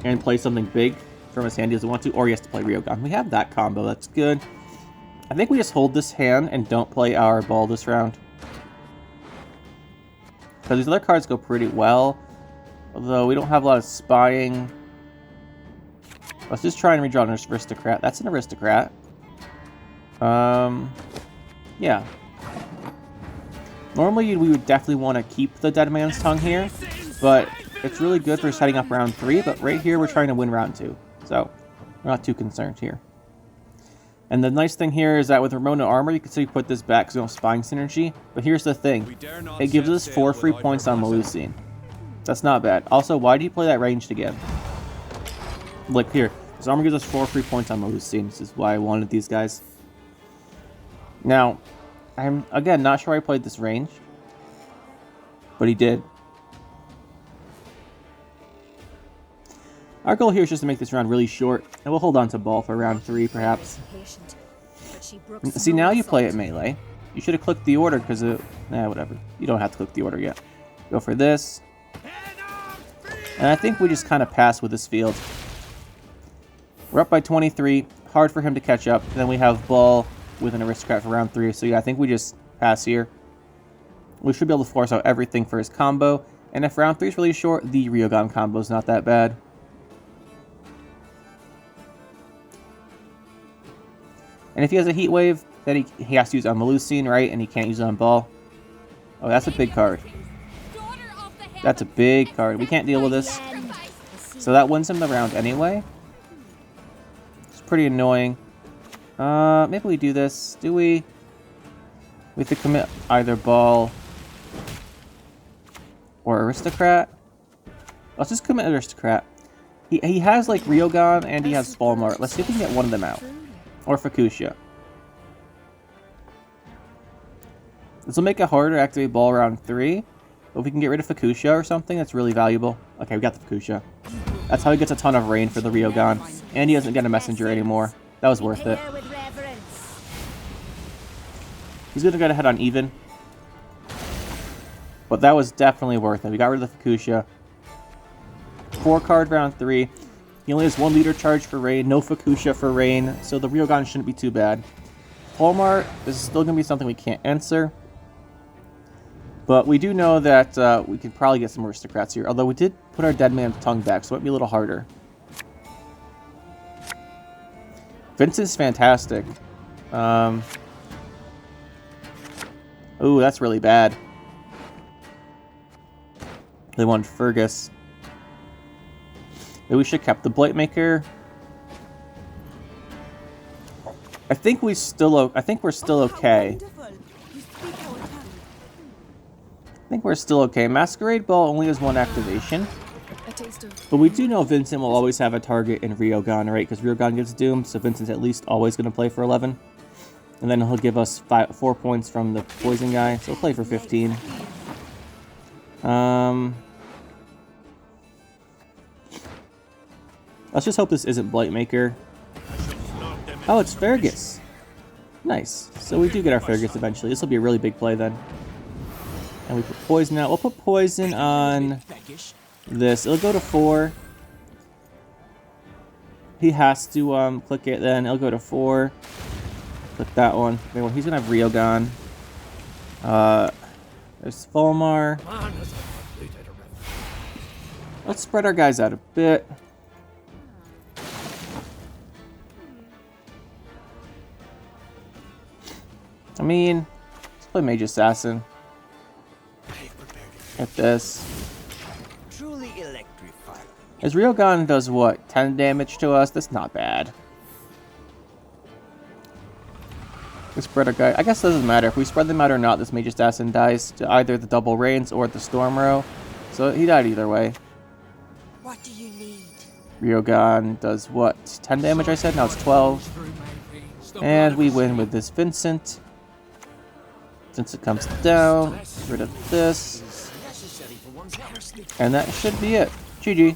and play something big from his hand he doesn't want to, or he has to play Rioghan. We have that combo, that's good. I think we just hold this hand and don't play our ball this round. Because these other cards go pretty well, although we don't have a lot of spying. Let's just try and redraw an Aristocrat. That's an Aristocrat. Yeah. Normally we would definitely want to keep the Dead Man's Tongue here, but it's really good for setting up round 3, but right here we're trying to win round 2. So, we're not too concerned here. And the nice thing here is that with Ramona Armor, you can still put this back because we don't have spying synergy. But here's the thing. It gives us 4 free points on Melusine. That's not bad. Also, why do you play that ranged again? Look here. This armor gives us 4 free points on Melusine. This is why I wanted these guys. Now, I'm, again, not sure I played this range. But he did. Our goal here is just to make this round really short, and we'll hold on to ball for round 3, perhaps. See, now you play it melee. You should have clicked the order, because it... Nah, whatever. You don't have to click the order yet. Go for this. And I think we just kind of pass with this field. We're up by 23. Hard for him to catch up. And then we have ball with an Aristocrat for round 3. So yeah, I think we just pass here. We should be able to force out everything for his combo. And if round 3 is really short, the Rioghan combo is not that bad. And if he has a Heat Wave, then he has to use it on Melusine, right? And he can't use it on Ball. Oh, that's a big card. That's a big card. We can't deal with this. So that wins him the round anyway. It's pretty annoying. Maybe we do this. Do we? We have to commit either Ball or Aristocrat. Let's just commit Aristocrat. He has like Rioghan and he has Spalmart. Let's see if we can get one of them out. Or Fuchsia. This will make it harder to activate Ball round 3. But if we can get rid of Fuchsia or something, that's really valuable. Okay, we got the Fuchsia. That's how he gets a ton of rain for the Rioghan. And he doesn't get a messenger anymore. That was worth it. He's going to get ahead on even. But that was definitely worth it. We got rid of the Fuchsia. 4-card round 3. He only has 1 leader charge for rain, no Fuchsia for rain, so the Rioghan shouldn't be too bad. Palmar is still going to be something we can't answer. But we do know that we could probably get some Aristocrats here, although we did put our Dead Man's Tongue back, so it might be a little harder. Vincent's fantastic. Ooh, that's really bad. They want Fergus. Maybe we should have kept the Blightmaker. I think we're still okay. I think we're still okay. Masquerade Ball only has 1 activation. But we do know Vincent will always have a target in Rioghan, right? Because Rioghan gives Doom, so Vincent's at least always going to play for 11. And then he'll give us 4 points from the poison guy, so he'll play for 15. Let's just hope this isn't Blightmaker. Oh, it's Fergus. Nice. So we do get our Fergus eventually. This will be a really big play then. And we put poison out. We'll put poison on this. It'll go to 4. He has to click it then. It'll go to 4. Click that one. Okay, well, he's going to have Rioghan. There's Fulmar. Let's spread our guys out a bit. I mean, let's play Mage Assassin. Get this. Truly electrifying. His Rioghan does what? 10 damage to us? That's not bad. We spread our guy. I guess it doesn't matter. If we spread them out or not, this Mage Assassin dies to either the double rains or the Storm Row. So he died either way. What do you need? Rioghan does what? 10 damage, I said? Now it's 12. And we win with this Vincent. Since it comes down, get rid of this. And that should be it. GG.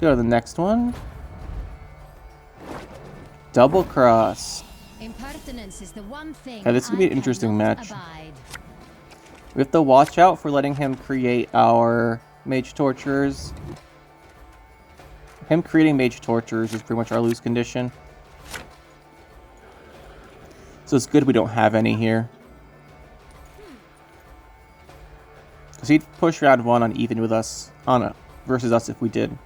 Go to the next one. Double cross. Impertinence is the one thing. Yeah, this is gonna be an interesting I cannot match. abide. We have to watch out for letting him create our mage torturers. Him creating mage torturers is pretty much our lose condition. So it's good we don't have any here. Because he'd push round 1 on even with us, versus us if we did.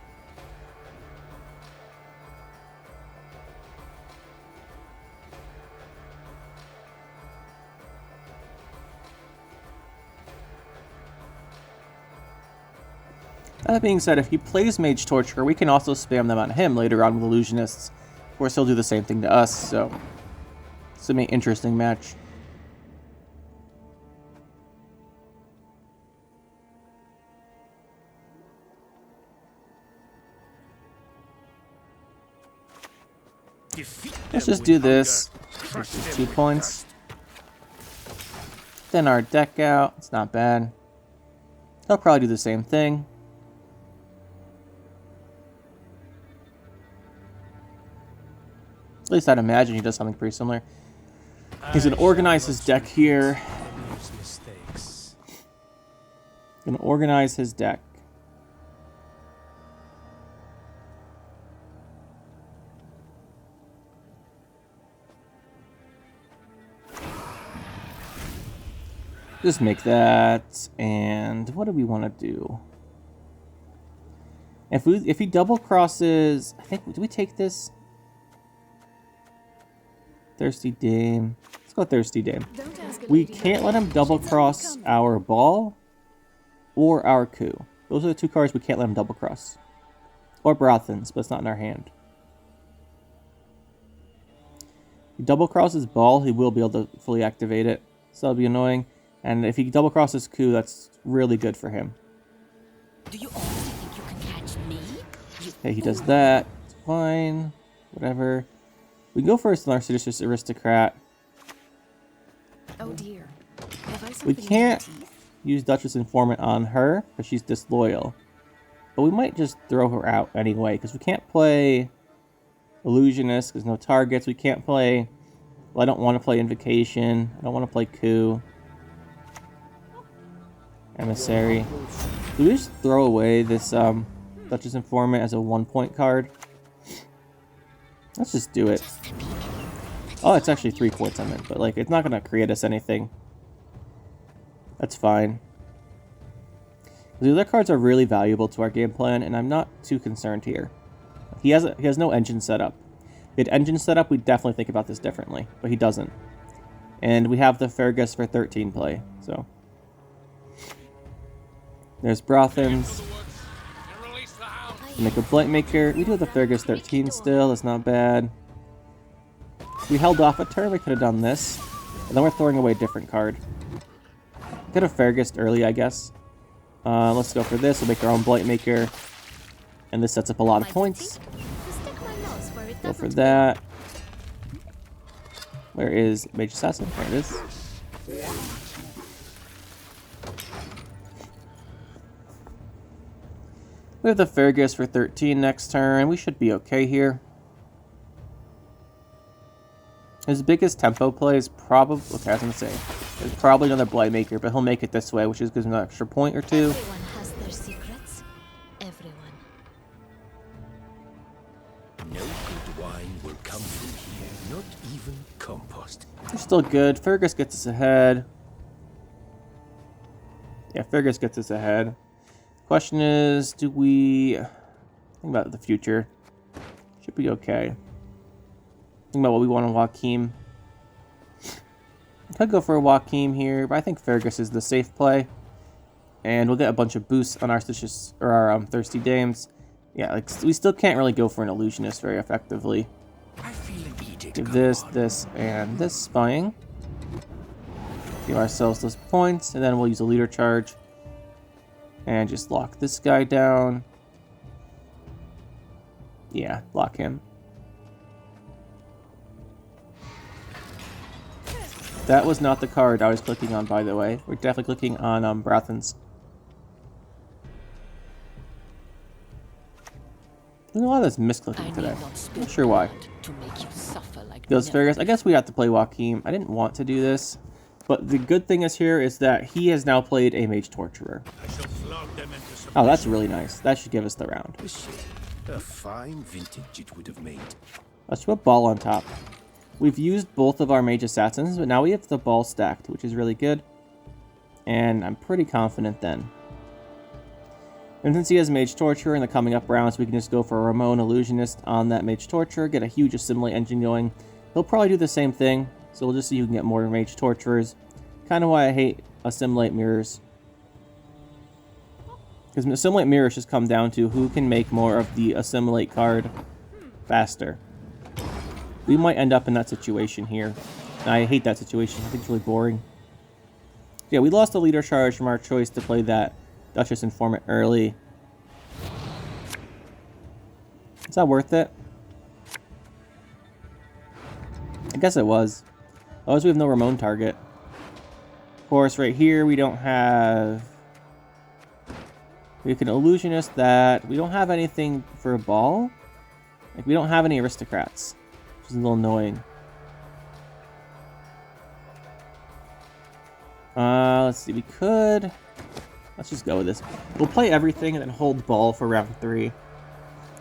That being said, if he plays Mage Torturer, we can also spam them on him later on with Illusionists. Of course, he'll do the same thing to us, so it's gonna be an interesting match. Let's just do this. 2 points. Thin our deck out. It's not bad. He'll probably do the same thing. At least I'd imagine he does something pretty similar. He's gonna organize his deck here. Gonna organize his deck. Just make that, and what do we want to do? If he double crosses, I think, do we take this? Thirsty Dame. Let's go Thirsty Dame. We can't let him double cross our Ball or our Coup. Those are the 2 cards we can't let him double cross. Or Brothans, but it's not in our hand. If he double crosses Ball, he will be able to fully activate it. So that'll be annoying. And if he double crosses Coup, that's really good for him. Do you honestly think you can catch me? Okay, he does that. It's fine. Whatever. We go first on our Narcissus Aristocrat. Oh dear. Have I We something in can't my teeth? use Duchess Informant on her because she's disloyal. But we might just throw her out anyway because we can't play Illusionist because no targets. We can't play... Well, I don't want to play Invocation. I don't want to play Coup. Emissary. Do we just throw away this Duchess Informant as a 1-point card? Let's just do it. Oh, it's actually 3 points I meant, but like it's not gonna create us anything. That's fine. The other cards are really valuable to our game plan, and I'm not too concerned here. He has no engine set up. If he had engine set up, we'd definitely think about this differently, but he doesn't. And we have the Fergus for 13 play, so. There's Brothans. Make a Blightmaker. We do have the Fergus 13 still, that's not bad. If we held off a turn, we could have done this. And then we're throwing away a different card. Could have Fergus early, I guess. Let's go for this. We'll make our own Blightmaker. And this sets up a lot of points. Go for that. Where is Mage Assassin? There it is. We have the Fergus for 13 next turn. We should be okay here. His biggest tempo play is probably... Okay, I was going to say. Is probably another Blightmaker, but he'll make it this way, which just gives him an extra point or 2. Everyone has their secrets. Everyone. No good wine will come from here, not even compost. They're still good. Fergus gets us ahead. Yeah, Fergus gets us ahead. Question is, do we... Think about the future. Should be okay. Think about what we want on Joachim. Could go for a Joachim here, but I think Fergus is the safe play. And we'll get a bunch of boosts on our Thirsty Dames. Yeah, like we still can't really go for an Illusionist very effectively. I feel an edict Give coming this, on. this, and this spying. Give ourselves those points, and then we'll use a leader charge. And just lock this guy down. Yeah, lock him. That was not the card I was clicking on, by the way. We're definitely clicking on Brathan's. There's a lot of this misclicking today. Not sure why. Those figures. I guess we have to play Joachim. I didn't want to do this. But the good thing is here is that he has now played a Mage Torturer. Oh, that's really nice. That should give us the round. A fine vintage it would have made. Let's put Ball on top. We've used both of our Mage Assassins, but now we have the Ball stacked, which is really good. And I'm pretty confident then. And since he has Mage Torturer in the coming up rounds, we can just go for a Ramon Illusionist on that Mage Torturer, get a huge Assimilate engine going. He'll probably do the same thing, so we'll just see who can get more Mage Torturers. Kind of why I hate Assimilate Mirrors. Because Assimilate Mirrors just come down to who can make more of the Assimilate card faster. We might end up in that situation here. And I hate that situation. I think it's really boring. Yeah, we lost the leader charge from our choice to play that Duchess Informant early. Is that worth it? I guess it was. Otherwise, we have no Ramon target. Of course, right here, we don't have... We can Illusionist that. We don't have anything for a Ball. Like, we don't have any Aristocrats. Which is a little annoying. Let's see, we could... Let's just go with this. We'll play everything and then hold Ball for round 3.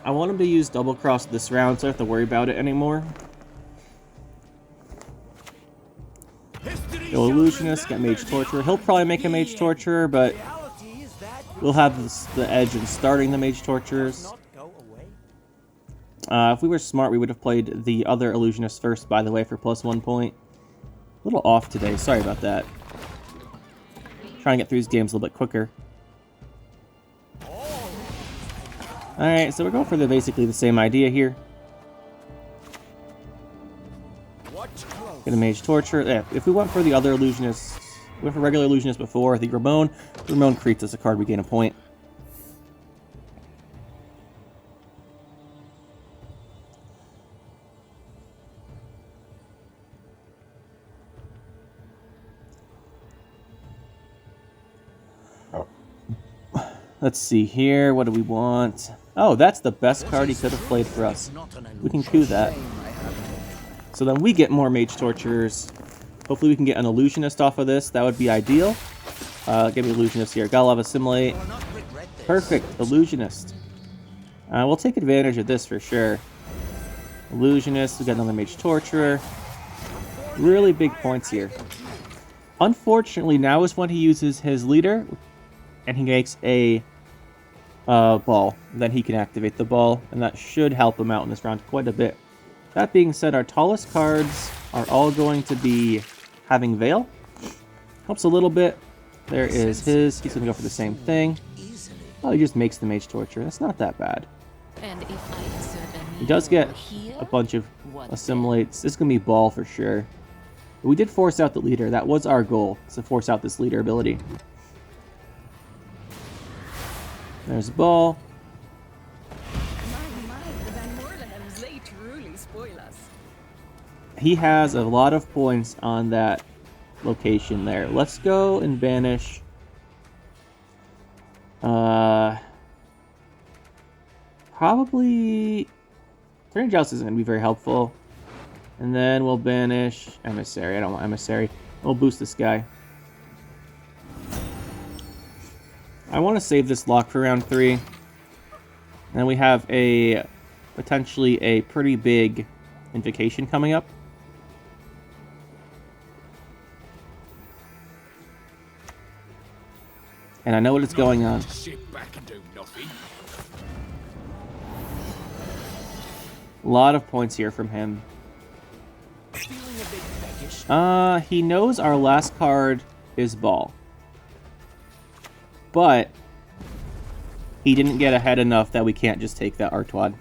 I want him to use Double Cross this round so I don't have to worry about it anymore. Go Illusionist, get Mage Torturer. He'll probably make a Mage Torturer, but we'll have the edge in starting the Mage Torturers. If we were smart, we would have played the other Illusionist first, by the way, for +1 point. A little off today, sorry about that. Trying to get through these games a little bit quicker. Alright, so we're going for basically the same idea here. Get a Mage Torture. Yeah, if we went for the other Illusionists, we went for regular Illusionists before, the Ramon creates as a card, we gain a point. Let's see here. What do we want? Oh, that's the best card he could have played for us. We can coup that. So then we get more Mage Torturers. Hopefully we can get an Illusionist off of this. That would be ideal. Give me Illusionist here. Gotta love Assimilate. Perfect. Illusionist. We'll take advantage of this for sure. Illusionist. We got another Mage Torturer. Really big points here. Unfortunately, now is when he uses his leader. And he makes a Ball. Then he can activate the Ball, and that should help him out in this round quite a bit. That being said, our tallest cards are all going to be having Veil. Helps a little bit. There is his. He's going to go for the same thing. Oh, he just makes the Mage Torture. That's not that bad. He does get a bunch of Assimilates. This is going to be Ball for sure. But we did force out the leader. That was our goal, to force out this leader ability. There's a Ball. He has a lot of points on that location there. Let's go and banish. Probably Turning Joust isn't going to be very helpful. And then we'll banish Emissary. I don't want Emissary. We'll boost this guy. I want to save this lock for round 3. And we have a potentially a pretty big invocation coming up. And I know what is going on. A lot of points here from him. He knows our last card is Ball. But he didn't get ahead enough that we can't just take that Artois.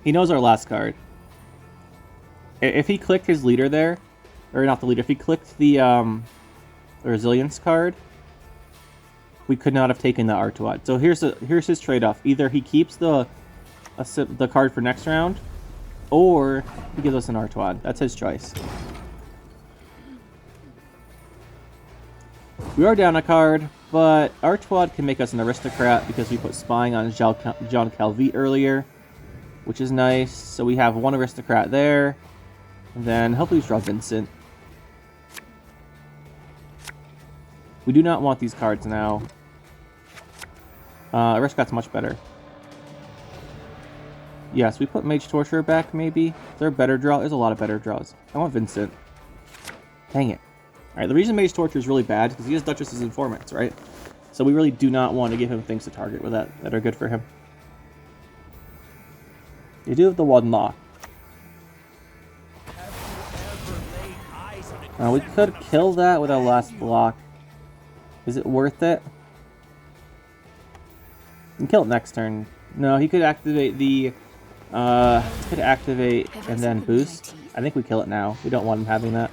He knows our last card. If he clicked his leader there, or not the leader, if he clicked the resilience card, we could not have taken the Artois. So here's his trade-off. Either he keeps the card for next round, or he gives us an Artois. That's his choice. We are down a card, but Artois can make us an aristocrat because we put spying on Jean Calvi earlier, which is nice. So we have one aristocrat there, and then hopefully we draw Vincent. We do not want these cards now. Aristocrat's much better. Yes, we put Mage Torturer back, maybe. Is there a better draw? There's a lot of better draws. I want Vincent. Dang it. Alright, the reason Mage Torturer is really bad is because he has Duchess's informants, right? So we really do not want to give him things to target with that are good for him. You do have the one lock. We could kill that with our last block. Is it worth it? You can kill it next turn. No, he could activate the... could activate and then boost. I think we kill it now. We don't want him having that.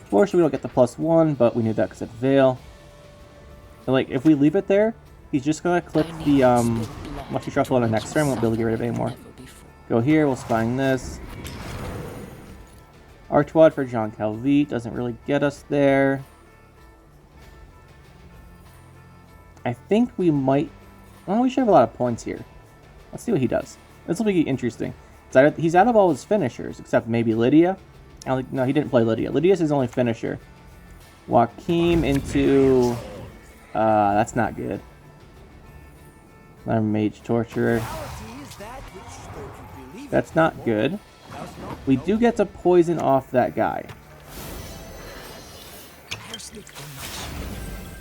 Fortunately, we don't get the +1, but we need that because it's Veil. So, like, if we leave it there, he's just gonna click the Lucky Shuffle on the next turn. We won't be able to get rid of it anymore. Go here, we'll spying this. Artois for Jean Calvi doesn't really get us there. I think we might... Oh, we should have a lot of points here. Let's see what he does. This will be interesting. He's out of all his finishers, except maybe Lydia. No, he didn't play Lydia. Lydia's his only finisher. Joachim into... that's not good. Another Mage Torturer. That's not good. We do get to poison off that guy.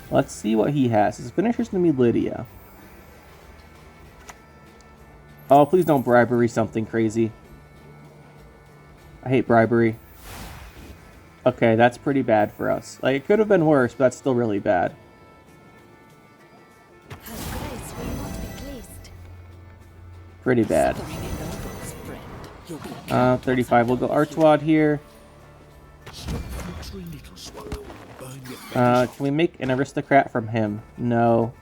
Let's see what he has. His finisher's gonna be Lydia. Oh, please don't bribery something crazy. I hate bribery. Okay, that's pretty bad for us. Like, it could have been worse, but that's still really bad. Pretty bad. 35. We'll go Artois here. Can we make an aristocrat from him? No.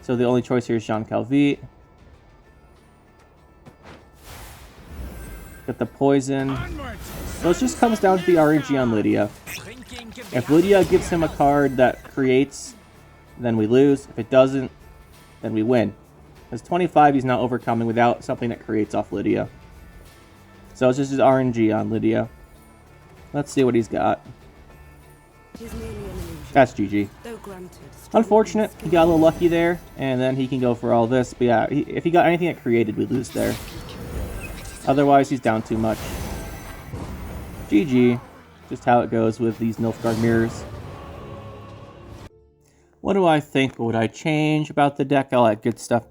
So the only choice here is Jean Calvi. Get the poison. So it just comes down to the RNG on Lydia. If Lydia gives him a card that creates, then we lose. If it doesn't, then we win. Because 25 he's now overcoming without something that creates off Lydia. So it's just his RNG on Lydia. Let's see what he's got. That's GG. Unfortunate, he got a little lucky there, and then he can go for all this. But yeah, if he got anything that created, we lose there. Otherwise, he's down too much. GG. Just how it goes with these Nilfgaard mirrors. What do I think? What would I change about the deck? All that good stuff.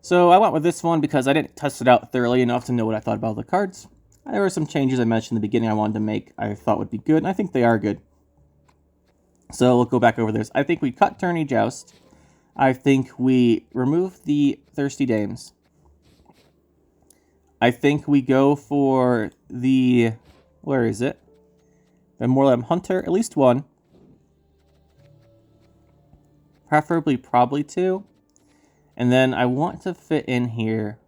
So I went with this one because I didn't test it out thoroughly enough to know what I thought about the cards. There were some changes I mentioned in the beginning I wanted to make I thought would be good, and I think they are good. So we'll go back over this. I think we cut Tourney Joust. I think we remove the Thirsty Dames. I think we go for the... Where is it? The Morlem Hunter. At least one. Preferably probably two. And then I want to fit in here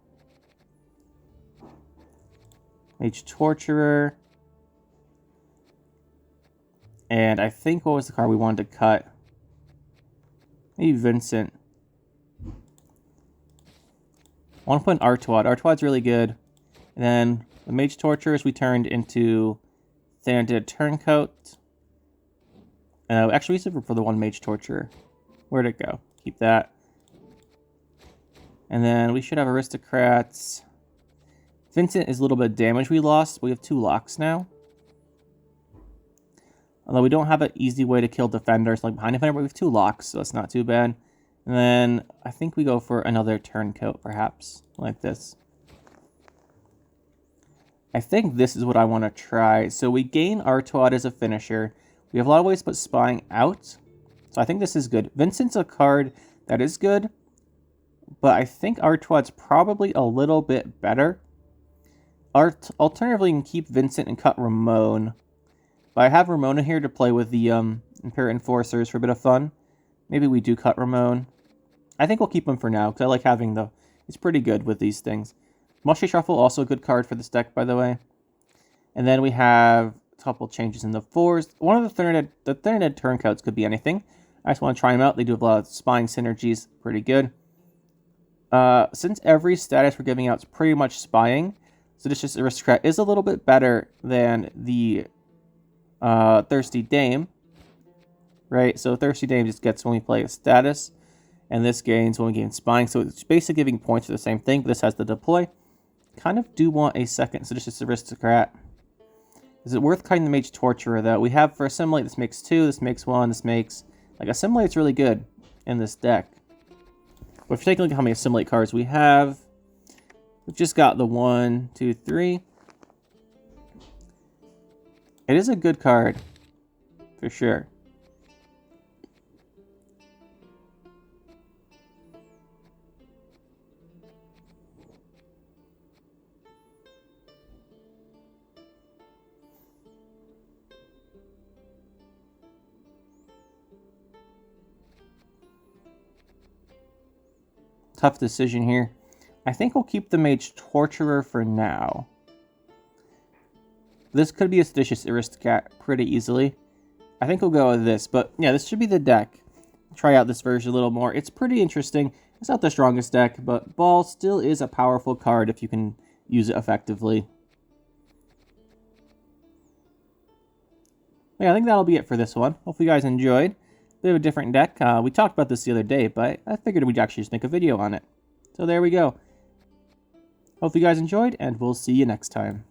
Mage Torturer. And I think what was the card we wanted to cut? Maybe Vincent. I want to put an Artois. Artois really good. And then the Mage Torturers we turned into Thanatid Turncoat. Actually, we used for the one Mage Torturer. Where'd it go? Keep that. And then we should have Aristocrats. Vincent is a little bit of damage we lost. We have 2 locks now. Although we don't have an easy way to kill defenders like behind defender, but we have 2 locks, so that's not too bad. And then I think we go for another Turncoat, perhaps, like this. I think this is what I want to try. So we gain Artois as a finisher. We have a lot of ways to put Spying out. So I think this is good. Vincent's a card that is good, but I think Artois is probably a little bit better. Alternatively, you can keep Vincent and cut Ramon. But I have Ramona here to play with the Imperial Enforcers for a bit of fun. Maybe we do cut Ramon. I think we'll keep him for now, because I like having the... He's pretty good with these things. Mushy Shuffle, also a good card for this deck, by the way. And then we have a couple changes in the 4s. One of the Thundered Turncoats could be anything. I just want to try them out. They do have a lot of spying synergies. Pretty good. Since every status we're giving out is pretty much spying, Seditious Aristocrat is a little bit better than the Thirsty Dame. Right? So Thirsty Dame just gets when we play a status, and this gains when we gain spying. So it's basically giving points for the same thing, but this has the deploy. Kind of do want a second Seditious Aristocrat. Is it worth cutting the Mage Torturer, though? We have for Assimilate, this makes 2, this makes 1, this makes... Like, Assimilate's really good in this deck. But if you're taking a look at how many Assimilate cards we have, we've just got the 1, 2, 3. It is a good card, for sure. Tough decision here. I think we'll keep the Mage Torturer for now. This could be a Seditious Aristocrat pretty easily. I think we'll go with this, but yeah, this should be the deck. Try out this version a little more. It's pretty interesting. It's not the strongest deck, but Ball still is a powerful card if you can use it effectively. Yeah, I think that'll be it for this one. Hopefully you guys enjoyed. We have a different deck. We talked about this the other day, but I figured we'd actually just make a video on it. So there we go. Hope you guys enjoyed, and we'll see you next time.